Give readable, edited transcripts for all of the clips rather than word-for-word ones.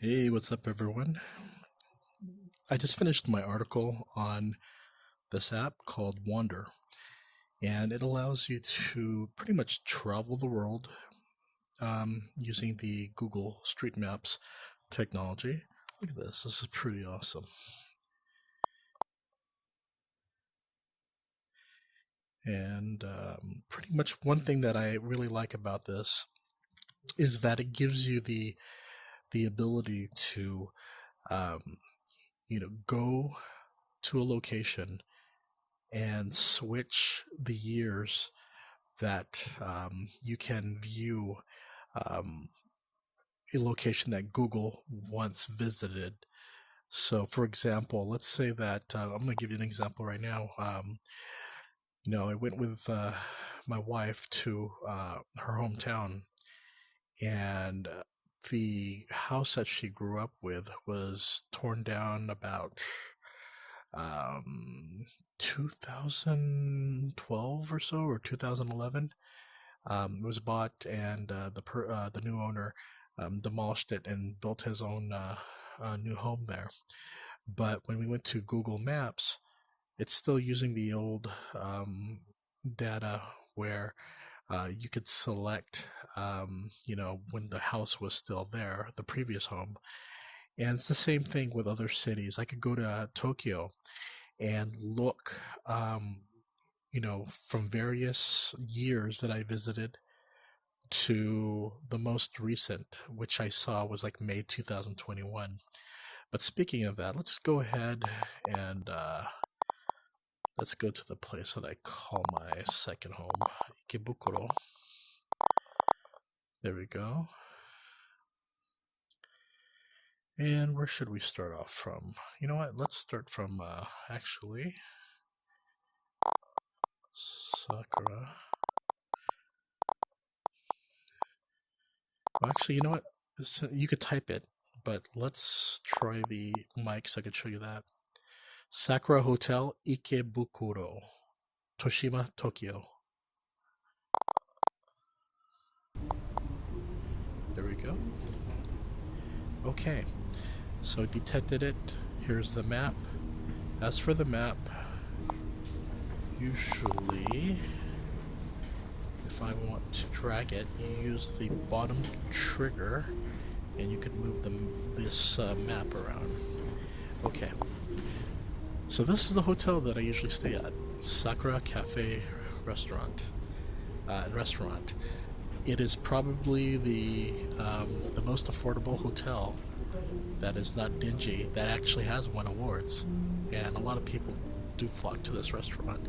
Hey, what's up, everyone? I just finished my article on this app called Wander, and it allows you to pretty much travel the world using the Google Street Maps technology. Look at this, this is pretty awesome. And pretty much one thing that I really like about this is that it gives you the ability to um, go to a location and switch the years that you can view um, a location that Google once visited. So, for example, let's say that I'm going to give you an example right now. I went with my wife to her hometown, and the house that she grew up with was torn down about um, 2012 or so, or 2011. It was bought, and the new owner demolished it and built his own new home there. But when we went to Google Maps, it's still using the old data where you could select, when the house was still there, the previous home. And it's the same thing with other cities. I could go to Tokyo and look, from various years that I visited to the most recent, which I saw was like May 2021. But speaking of that, let's go ahead and let's go to the place that I call my second home, Ikebukuro. There we go. And where should we start off from? You know what? Let's start from actually Sakura. Well, actually, you know what? You could type it, but let's try the mic so I could show you that. Sakura Hotel Ikebukuro, Toshima, Tokyo. There we go. Okay, so detected it. Here's the map. As for the map, usually if I want to drag it, you use the bottom trigger and you can move this map around. Okay, so this is the hotel that I usually stay at, Sakura Cafe Restaurant. Restaurant. It is probably the most affordable hotel that is not dingy, that actually has won awards, and a lot of people do flock to this restaurant.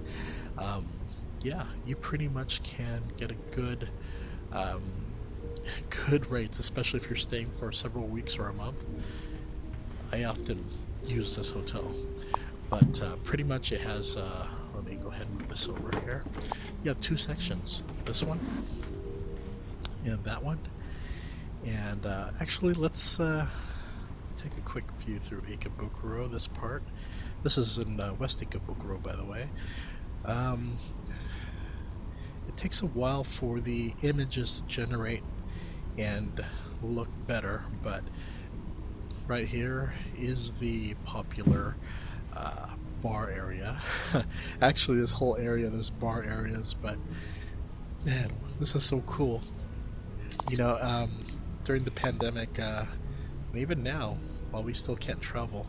Yeah, you pretty much can get a good good rates, especially if you're staying for several weeks or a month. I often use this hotel, but pretty much it has. Let me go ahead and move this over here. You have two sections. This one and that one. And actually, let's take a quick view through Ikebukuro. This part. This is in West Ikebukuro, by the way. It takes a while for the images to generate and look better, but right here is the popular bar area. Actually, this whole area, there's bar areas, but man, this is so cool. During the pandemic, and even now, while we still can't travel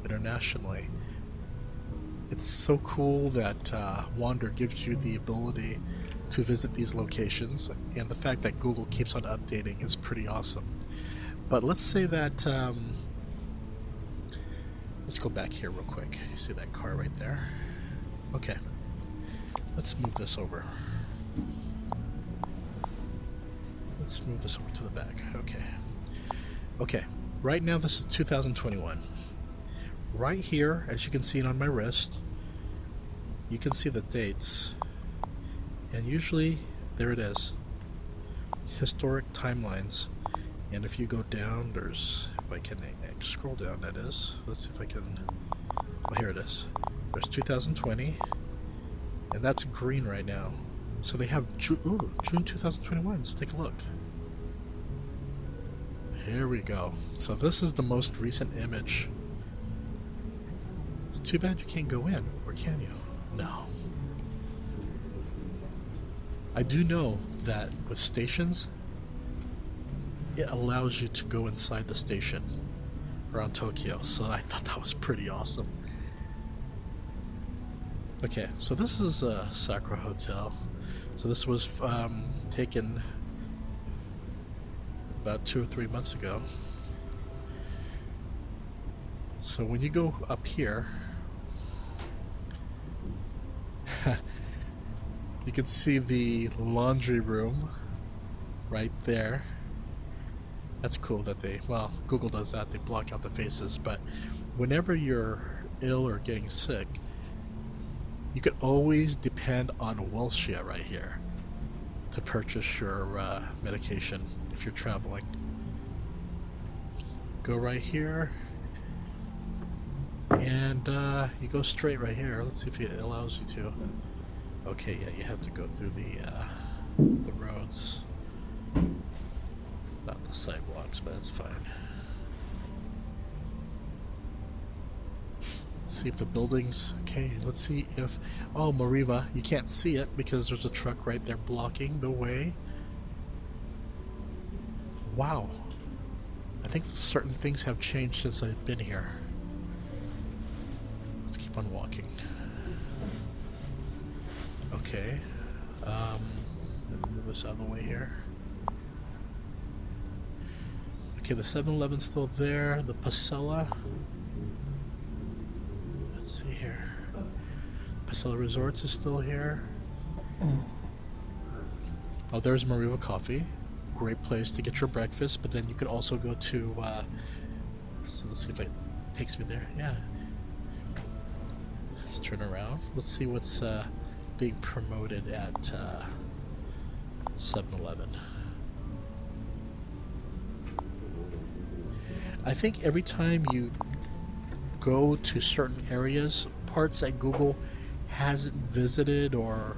internationally, it's so cool that Wander gives you the ability to visit these locations, and the fact that Google keeps on updating is pretty awesome. But let's say that let's go back here real quick. You see that car right there? Okay, let's move this over. Let's move this over to the back. Okay, right now this is 2021. Right here, as you can see it on my wrist, you can see the dates, and usually there it is, historic timelines. And if you go down, there's, if I can scroll down, that is, let's see if I can, well, here it is. There's 2020, and that's green right now. So they have June 2021. Let's take a look. Here we go. So this is the most recent image. It's too bad you can't go in, or can you? No. I do know that with stations, it allows you to go inside the station around Tokyo, so I thought that was pretty awesome. Okay, so this is Sakura Hotel. So this was taken about 2 or 3 months ago. So when you go up here, you can see the laundry room right there. That's cool that they, well, Google does that, they block out the faces, but whenever you're ill or getting sick, you can always depend on Welshia right here to purchase your medication if you're traveling. Go right here, and you go straight right here. Let's see if it allows you to. Okay, yeah, you have to go through the roads, not the sidewalks, but that's fine. Let's see if the buildings, okay, let's see if, oh, Mariva, you can't see it because there's a truck right there blocking the way. Wow. I think certain things have changed since I've been here. Let's keep on walking. Okay. Let me move this out of the way here. Okay, the 7-Eleven's still there. The Pasella. Let's see here. Pasella Resorts is still here. Oh, there's Mariva Coffee. Great place to get your breakfast, but then you could also go to, so let's see if it takes me there. Yeah. Let's turn around. Let's see what's being promoted at 7-Eleven. I think every time you go to certain areas, parts that Google hasn't visited, or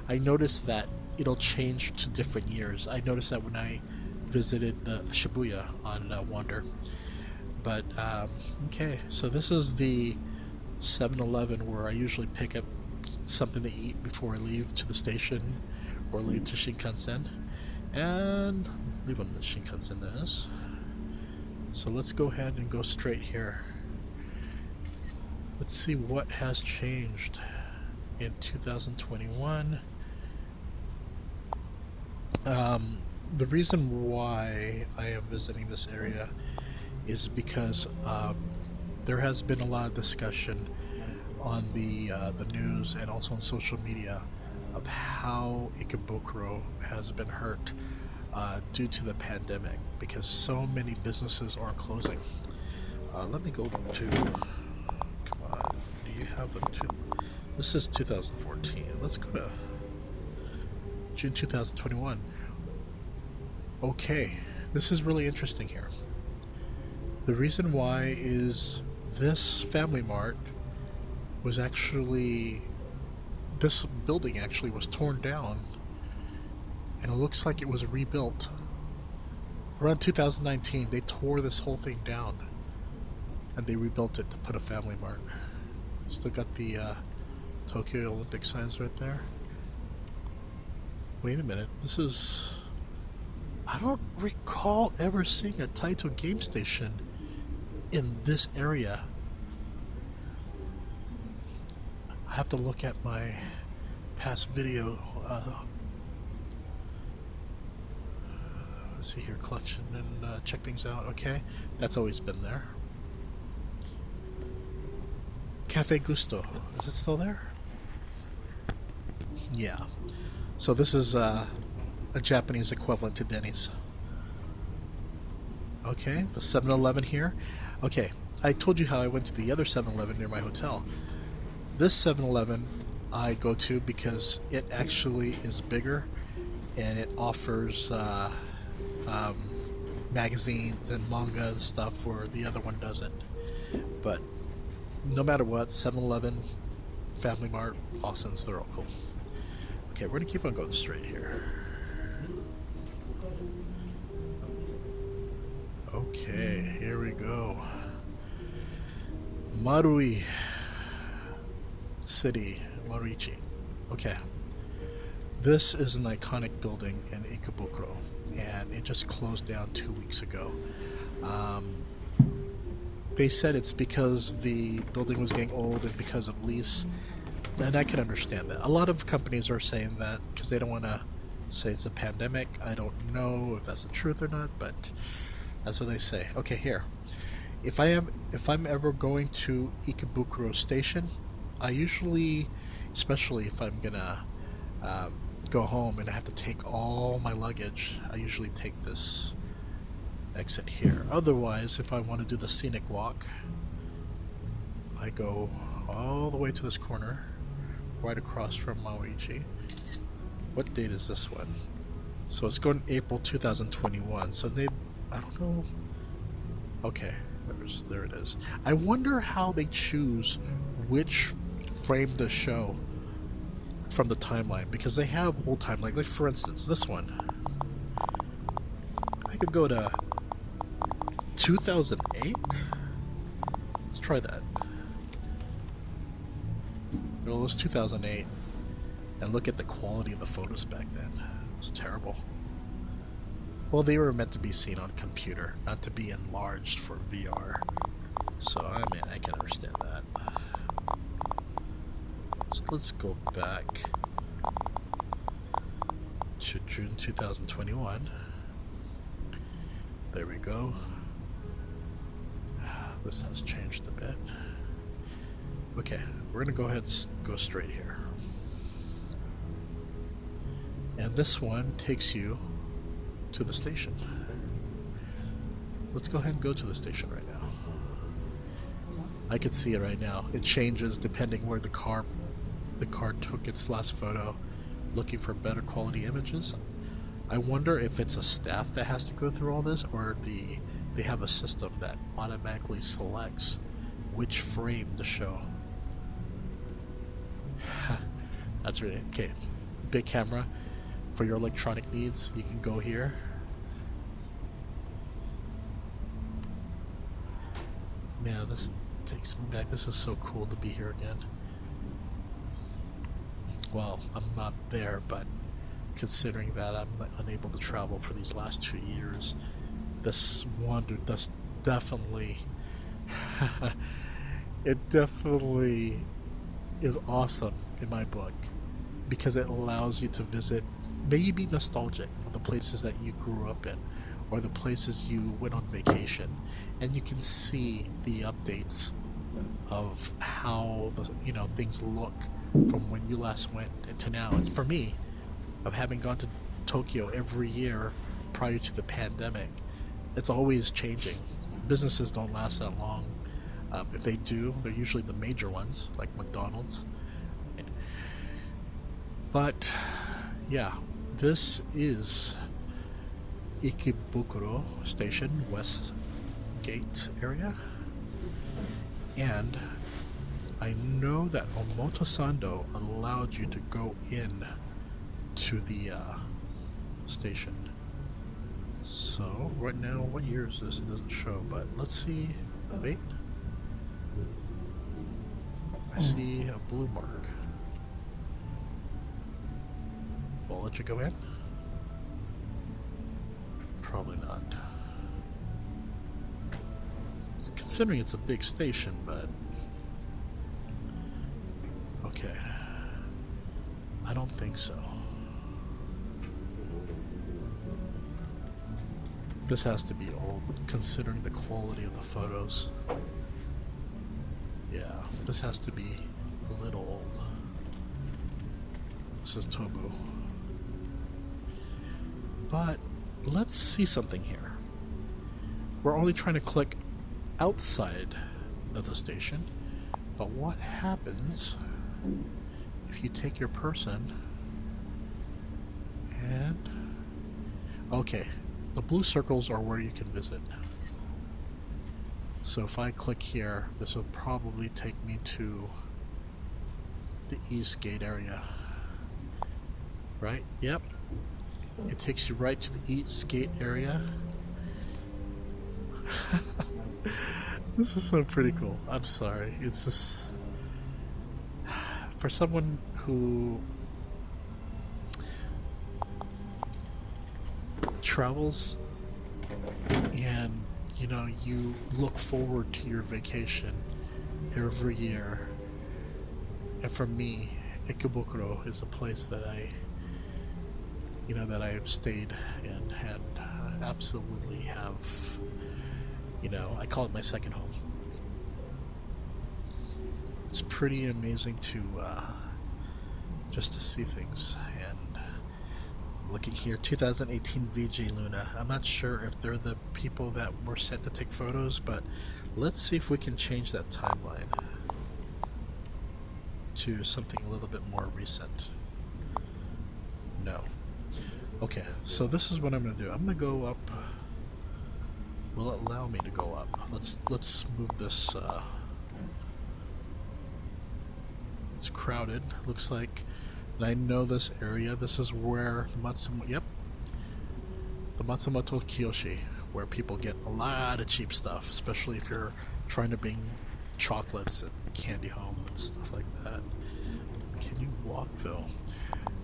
I noticed that it'll change to different years. I noticed that when I visited the Shibuya on Wander. But okay, so this is the 7-Eleven where I usually pick up something to eat before I leave to the station or leave to Shinkansen, and leave on the Shinkansen that is. So let's go ahead and go straight here. Let's see what has changed in 2021. The reason why I am visiting this area is because there has been a lot of discussion on the news and also on social media of how Ikebukuro has been hurt due to the pandemic, because so many businesses are closing. Let me go to, come on, do you have this is 2014. Let's go to June 2021. Okay, this is really interesting here. The reason why is this Family Mart was actually, this building actually was torn down, and it looks like it was rebuilt. Around 2019, they tore this whole thing down, and they rebuilt it to put a Family Mart. Still got the Tokyo Olympic signs right there. Wait a minute, this is, I don't recall ever seeing a Taito game station in this area. I have to look at my past video. Let's see here, clutch and check things out. Okay, that's always been there. Cafe Gusto, is it still there? Yeah. So this is a Japanese equivalent to Denny's. Okay, the 7-Eleven here. Okay, I told you how I went to the other 7-Eleven near my hotel. This 7-Eleven I go to because it actually is bigger and it offers magazines and manga and stuff where the other one doesn't. But no matter what, 7-Eleven, Family Mart, Lawson's, they're all cool. Okay, we're gonna keep on going straight here. go. Marui City, Maruichi. Okay. This is an iconic building in Ikebukuro, and it just closed down 2 weeks ago. They said it's because the building was getting old and because of lease, and I can understand that. A lot of companies are saying that because they don't want to say it's a pandemic. I don't know if that's the truth or not, but that's what they say. Okay, here. If I'm ever going to Ikebukuro Station, I usually, especially if I'm gonna go home and I have to take all my luggage, I usually take this exit here. Otherwise, if I want to do the scenic walk, I go all the way to this corner, right across from Maruichi. What date is this one? So it's going April 2021. So I don't know. Okay, there it is. I wonder how they choose which frame to show from the timeline, because they have old timeline. Like for instance, this one. I could go to 2008. Let's try that. Well, it was 2008, and look at the quality of the photos back then. It was terrible. Well, they were meant to be seen on computer, not to be enlarged for VR. So, I mean, I can understand that. So let's go back to June 2021. There we go. This has changed a bit. Okay, we're gonna go ahead and go straight here. And this one takes you to the station. Let's go ahead and go to the station right now. I can see it right now. It changes depending where the car took its last photo, looking for better quality images. I wonder if it's a staff that has to go through all this, or they have a system that automatically selects which frame to show. That's really okay. Big camera for your electronic needs. You can go here. Man, this takes me back. This is so cool to be here again. Well, I'm not there, but considering that I'm unable to travel for these last 2 years, this definitely it definitely is awesome in my book, because it allows you to visit, maybe be nostalgic of the places that you grew up in or the places you went on vacation, and you can see the updates of how things look from when you last went to now. And for me, of having gone to Tokyo every year prior to the pandemic, it's always changing. Businesses don't last that long. If they do, they're usually the major ones, like McDonald's. But yeah, this is Ikebukuro Station, West Gate area. And I know that Omotesando allowed you to go in to the station. So right now, what year is this? It doesn't show, but let's see. Wait, I see a blue mark. Will it let you go in? Probably not. Considering it's a big station, but okay, I don't think so. This has to be old, considering the quality of the photos. Yeah, this has to be a little old. This is Tobu. But let's see something here. We're only trying to click outside of the station, but what happens if you take your person and... Okay, the blue circles are where you can visit. So if I click here, this will probably take me to the East Gate area. Right? Yep. It takes you right to the East Gate area. This is so pretty cool. I'm sorry. It's just for someone who travels and you look forward to your vacation every year. And for me, Ikebukuro is a place that that I have stayed and had absolutely have, I call it my second home. It's pretty amazing to just to see things. And looking here, 2018 VJ Luna. I'm not sure if they're the people that were set to take photos, but let's see if we can change that timeline to something a little bit more recent. No. Okay, so this is what I'm going to do. I'm going to go up. Will it allow me to go up? Let's move this. It's crowded. Looks like, and I know this area. This is where the Matsumoto Kiyoshi, where people get a lot of cheap stuff, especially if you're trying to bring chocolates and candy home and stuff like that. Can you walk though?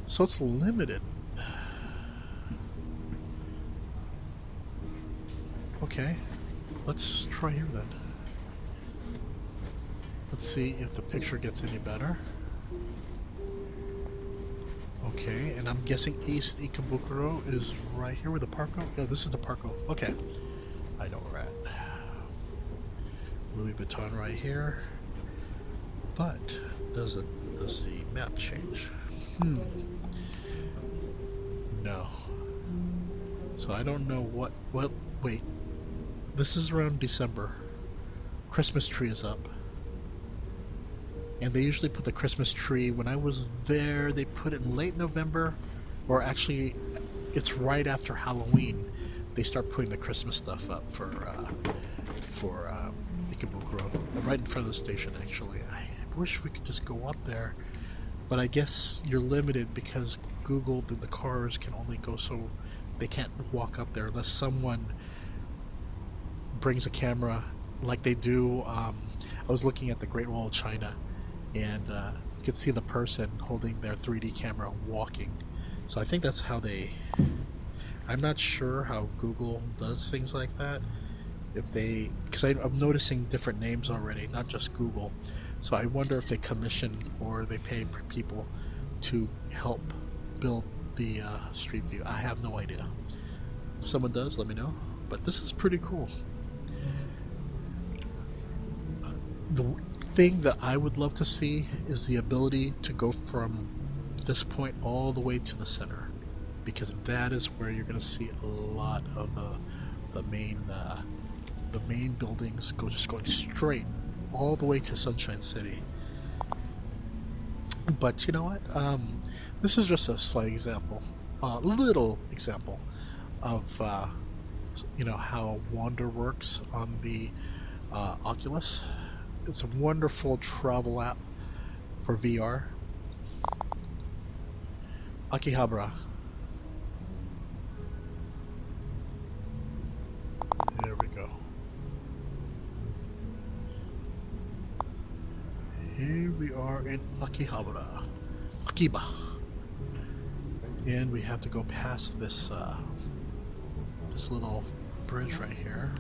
So it's limited. Okay, let's try here then. Let's see if the picture gets any better. Okay, and I'm guessing East Ikebukuro is right here with the Parco. Yeah, this is the Parco. Okay, I know where we're at. Louis Vuitton right here. But does the map change? No. So I don't know what. Well, wait. This is around December. Christmas tree is up. And they usually put the Christmas tree, when I was there, they put it in late November, or actually, it's right after Halloween. They start putting the Christmas stuff up for Ikebukuro, right in front of the station. Actually, I wish we could just go up there, but I guess you're limited because Google, the cars can only go so they can't walk up there unless someone brings a camera, like they do. I was looking at the Great Wall of China. And you could see the person holding their 3D camera walking. So I think that's how I'm not sure how Google does things like that. Because I'm noticing different names already, not just Google. So I wonder if they commission or they pay people to help build the Street View. I have no idea. If someone does, let me know. But this is pretty cool. The thing that I would love to see is the ability to go from this point all the way to the center, because that is where you're going to see a lot of the main buildings going straight all the way to Sunshine City. But you know what? This is just a slight example, little example of how Wander works on the Oculus. It's a wonderful travel app for VR. Akihabara. There we go. Here we are in Akihabara. Akiba. And we have to go past this little bridge right here.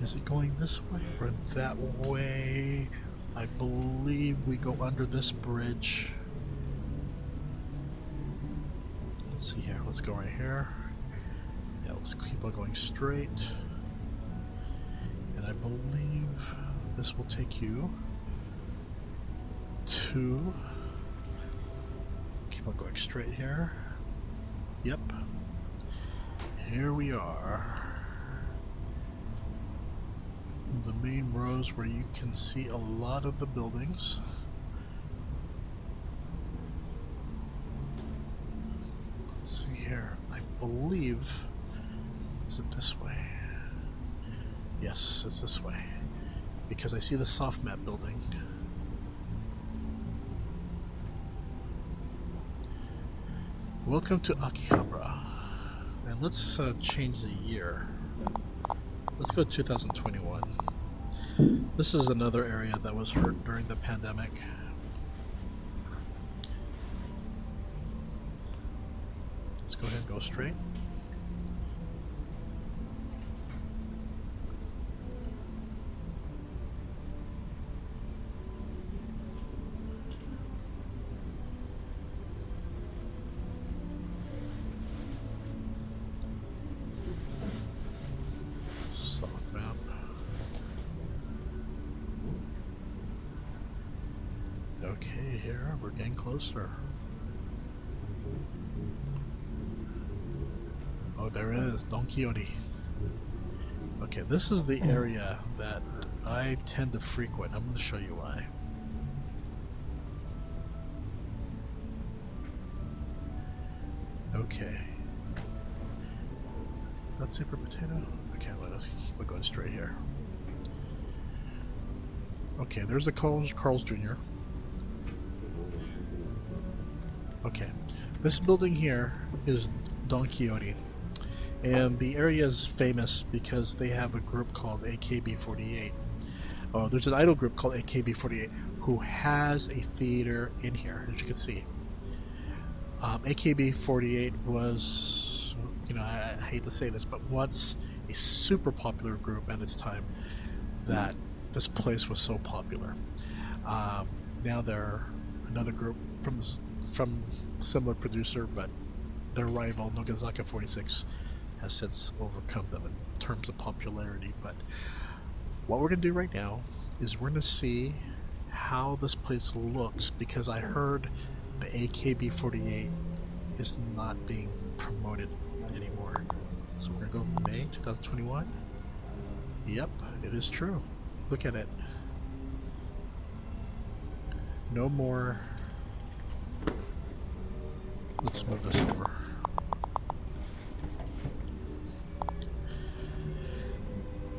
Is it going this way or that way? I believe we go under this bridge. Let's see here. Let's go right here. Yeah, let's keep on going straight. And I believe this will take you to... Keep on going straight here. Yep. Here we are. The main rows where you can see a lot of the buildings. Let's see here. I believe, is it this way? Yes, it's this way. Because I see the soft mat building. Welcome to Akihabara. And let's change the year. Let's go 2021. This is another area that was hurt during the pandemic. Let's go ahead and go straight. Soft map. Okay, here we're getting closer. Oh, there it is, Don Quixote. Okay, this is the area that I tend to frequent. I'm going to show you why. Okay. That's Super Potato? Okay, well, let's keep going straight here. Okay, there's a Carl's Jr. Okay, this building here is Don Quixote. And the area is famous because they have a group called AKB48. Oh, there's an idol group called AKB48 who has a theater in here, as you can see. AKB48 was, you know, I hate to say this, but once a super popular group at its time that this place was so popular. Now they're another group from similar producer, but their rival, Nogazaka 46, has since overcome them in terms of popularity. But what we're going to do right now is we're going to see how this place looks, because I heard the AKB48 is not being promoted anymore. So we're going to go May 2021. Yep, it is true. Look at it. No more. Let's move this over.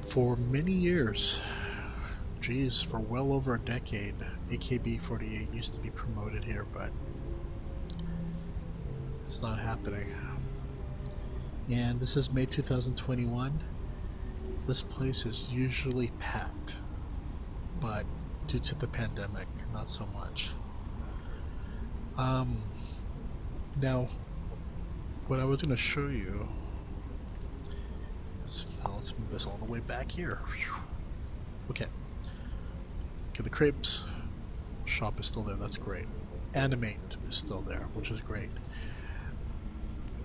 For many years, geez, for well over a decade, AKB48 used to be promoted here, but it's not happening. And this is May 2021. This place is usually packed, but due to the pandemic, not so much. Now, what I was going to show you, let's move this all the way back here. Okay, the crepes shop is still there, that's great. Animate is still there, which is great.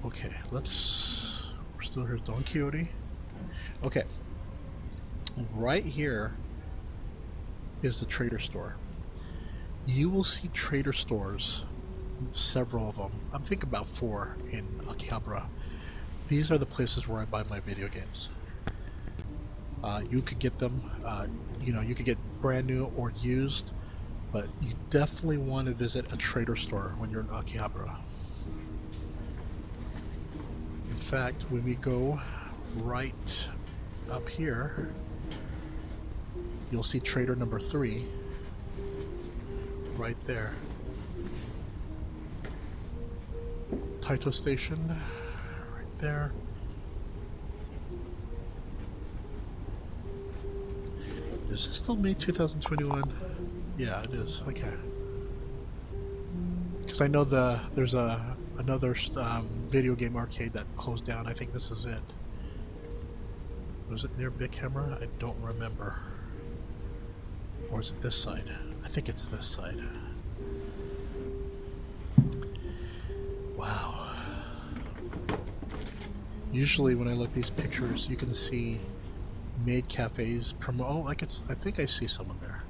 Okay, we're still here, Don Quixote. Okay, right here is the trader store. You will see trader stores, several of them. I'm thinking about 4 in Akihabara. These are the places where I buy my video games. You could get them, you could get brand new or used, but you definitely want to visit a trader store when you're in Akihabara. In fact, when we go right up here, you'll see trader number 3 right there. Taito Station right there. Is this still May 2021? Yeah, it is. Okay. Because I know there's another video game arcade that closed down. I think this is it. Was it near Big Camera? I don't remember. Or is it this side? I think it's this side. Wow. Usually when I look at these pictures, you can see maid cafes promote. Oh, I think I see someone there.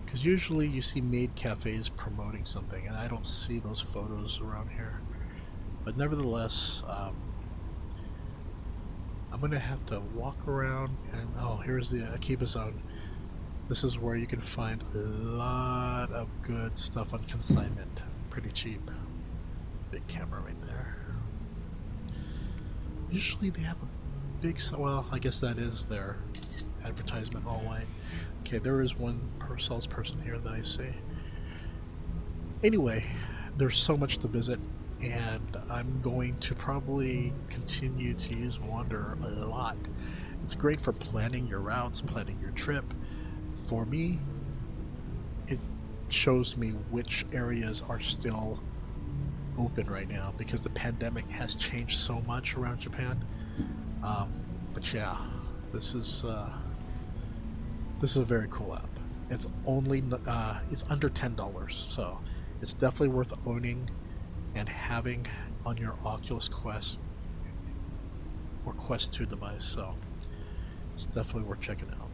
Because usually you see maid cafes promoting something, and I don't see those photos around here. But nevertheless, I'm going to have to walk around, and oh, here's the Akiba zone. This is where you can find a lot of good stuff on consignment. Pretty cheap. Big camera right there. Usually they have a big, well, I guess that is their advertisement all the way. Okay, there is one salesperson here that I see. Anyway, there's so much to visit, and I'm going to probably continue to use Wander a lot It's great for planning your routes, planning your trip. For me, it shows me which areas are still open right now because the pandemic has changed so much around Japan. But yeah, this is uh, this is a very cool app. It's under $10, so it's definitely worth owning and having on your Oculus Quest or Quest 2 device. So it's definitely worth checking out.